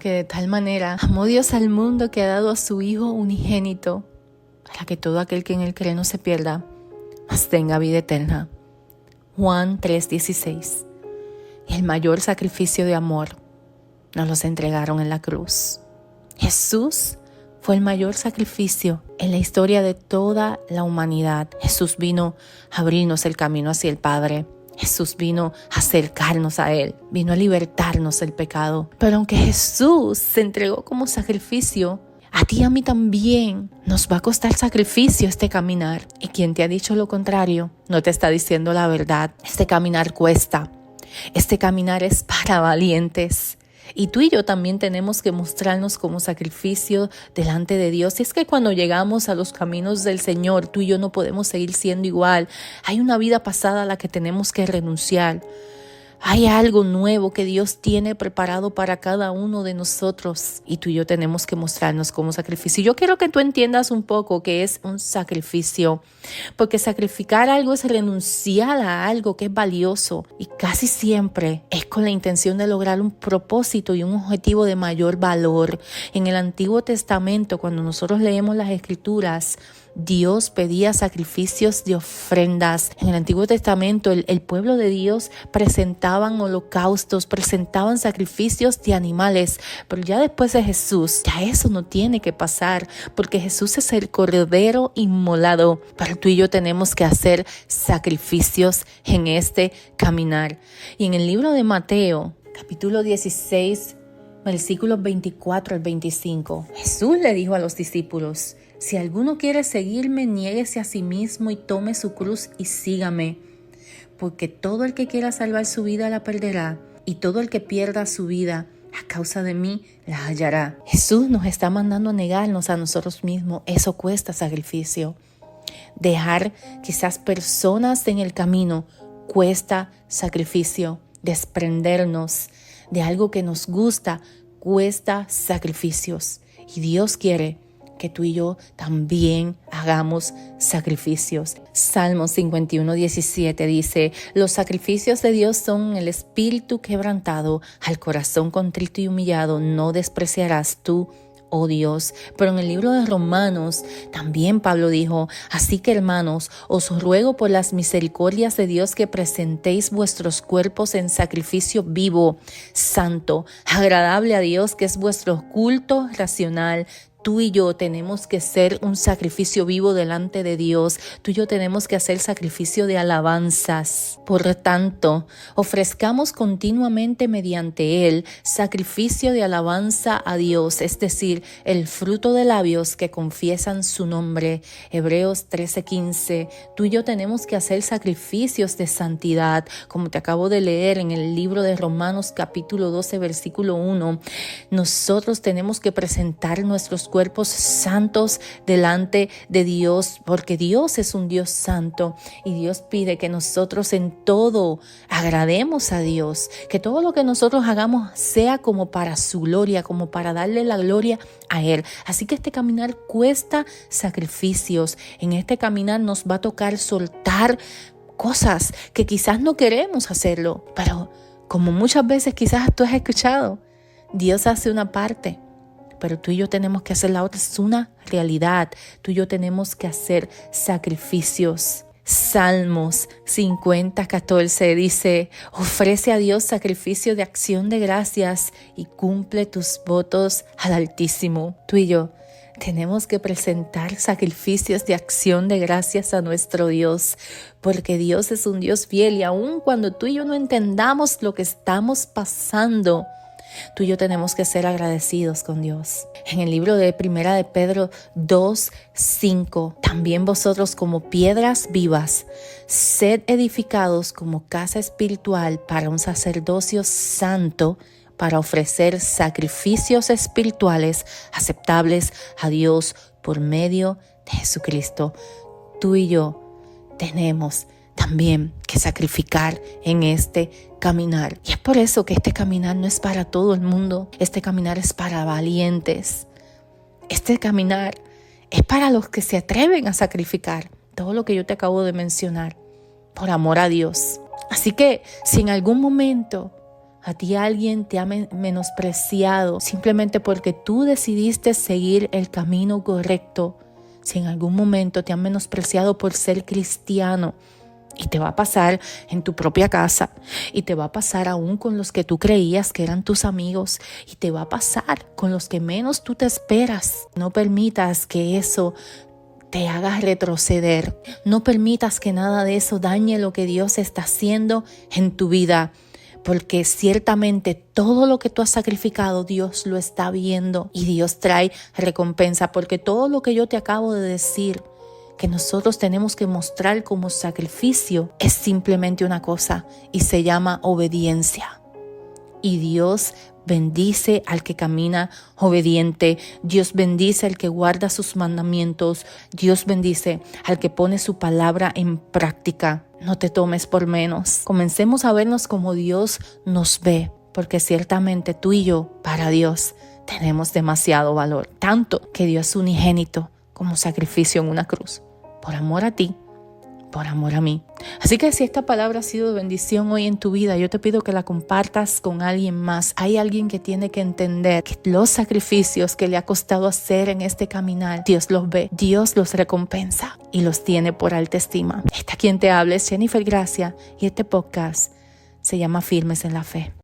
Porque de tal manera amó Dios al mundo que ha dado a su Hijo unigénito, para que todo aquel que en él cree no se pierda, mas tenga vida eterna. Juan 3:16. Y el mayor sacrificio de amor nos los entregaron en la cruz. Jesús fue el mayor sacrificio en la historia de toda la humanidad. Jesús vino a abrirnos el camino hacia el Padre. Jesús vino a acercarnos a Él, vino a libertarnos del pecado. Pero aunque Jesús se entregó como sacrificio, a ti y a mí también nos va a costar sacrificio este caminar. Y quien te ha dicho lo contrario, no te está diciendo la verdad. Este caminar cuesta. Este caminar es para valientes. Y tú y yo también tenemos que mostrarnos como sacrificio delante de Dios. Y es que cuando llegamos a los caminos del Señor, tú y yo no podemos seguir siendo igual. Hay una vida pasada a la que tenemos que renunciar. Hay algo nuevo que Dios tiene preparado para cada uno de nosotros y tú y yo tenemos que mostrarnos como sacrificio. Yo quiero que tú entiendas un poco qué es un sacrificio, porque sacrificar algo es renunciar a algo que es valioso y casi siempre es con la intención de lograr un propósito y un objetivo de mayor valor. En el Antiguo Testamento, cuando nosotros leemos las Escrituras, Dios pedía sacrificios de ofrendas. En el Antiguo Testamento el pueblo de Dios presentaban holocaustos, presentaban sacrificios de animales, pero ya después de Jesús, ya eso no tiene que pasar, porque Jesús es el Cordero inmolado. Pero tú y yo tenemos que hacer sacrificios en este caminar. Y en el libro de Mateo, capítulo 16, versículos 24 al 25, Jesús le dijo a los discípulos: si alguno quiere seguirme, niéguese a sí mismo y tome su cruz y sígame. Porque todo el que quiera salvar su vida la perderá, y todo el que pierda su vida a causa de mí la hallará. Jesús nos está mandando a negarnos a nosotros mismos. Eso cuesta sacrificio. Dejar quizás personas en el camino cuesta sacrificio. Desprendernos de algo que nos gusta cuesta sacrificios. Y Dios quiere que tú y yo también hagamos sacrificios. Salmo 51:17 dice: los sacrificios de Dios son el espíritu quebrantado, al corazón contrito y humillado no despreciarás tú, oh Dios. Pero en el libro de Romanos también Pablo dijo: así que hermanos, os ruego por las misericordias de Dios que presentéis vuestros cuerpos en sacrificio vivo, santo, agradable a Dios, que es vuestro culto racional. Tú y yo tenemos que ser un sacrificio vivo delante de Dios. Tú y yo tenemos que hacer sacrificio de alabanzas. Por tanto, ofrezcamos continuamente mediante Él sacrificio de alabanza a Dios, es decir, el fruto de labios que confiesan su nombre. Hebreos 13:15. Tú y yo tenemos que hacer sacrificios de santidad, como te acabo de leer en el libro de Romanos capítulo 12, versículo 1. Nosotros tenemos que presentar nuestros cuerpos santos delante de Dios, porque Dios es un Dios santo y Dios pide que nosotros en todo agrademos a Dios, que todo lo que nosotros hagamos sea como para su gloria, como para darle la gloria a Él. Así que este caminar cuesta sacrificios. En este caminar nos va a tocar soltar cosas que quizás no queremos hacerlo, pero como muchas veces quizás tú has escuchado, Dios hace una parte, pero tú y yo tenemos que hacer la otra. Es una realidad. Tú y yo tenemos que hacer sacrificios. Salmos 50:14 dice: ofrece a Dios sacrificio de acción de gracias y cumple tus votos al Altísimo. Tú y yo tenemos que presentar sacrificios de acción de gracias a nuestro Dios, porque Dios es un Dios fiel y aun cuando tú y yo no entendamos lo que estamos pasando, tú y yo tenemos que ser agradecidos con Dios. En el libro de Primera de Pedro 2:5, también vosotros como piedras vivas, sed edificados como casa espiritual para un sacerdocio santo, para ofrecer sacrificios espirituales aceptables a Dios por medio de Jesucristo. Tú y yo tenemos también que sacrificar en este caminar. Y es por eso que este caminar no es para todo el mundo. Este caminar es para valientes. Este caminar es para los que se atreven a sacrificar todo lo que yo te acabo de mencionar por amor a Dios. Así que si en algún momento a ti alguien te ha menospreciado simplemente porque tú decidiste seguir el camino correcto, si en algún momento te han menospreciado por ser cristiano, y te va a pasar en tu propia casa, y te va a pasar aún con los que tú creías que eran tus amigos, y te va a pasar con los que menos tú te esperas. No permitas que eso te haga retroceder. No permitas que nada de eso dañe lo que Dios está haciendo en tu vida, porque ciertamente todo lo que tú has sacrificado, Dios lo está viendo y Dios trae recompensa, porque todo lo que yo te acabo de decir que nosotros tenemos que mostrar como sacrificio es simplemente una cosa, y se llama obediencia. Y Dios bendice al que camina obediente. Dios bendice al que guarda sus mandamientos. Dios bendice al que pone su palabra en práctica. No te tomes por menos. Comencemos a vernos como Dios nos ve, porque ciertamente tú y yo, para Dios, tenemos demasiado valor. Tanto que dio a su unigénito como sacrificio en una cruz. Por amor a ti, por amor a mí. Así que si esta palabra ha sido de bendición hoy en tu vida, yo te pido que la compartas con alguien más. Hay alguien que tiene que entender que los sacrificios que le ha costado hacer en este caminar, Dios los ve, Dios los recompensa y los tiene por alta estima. Esta quien te habla es Jennifer Gracia, y este podcast se llama Firmes en la Fe.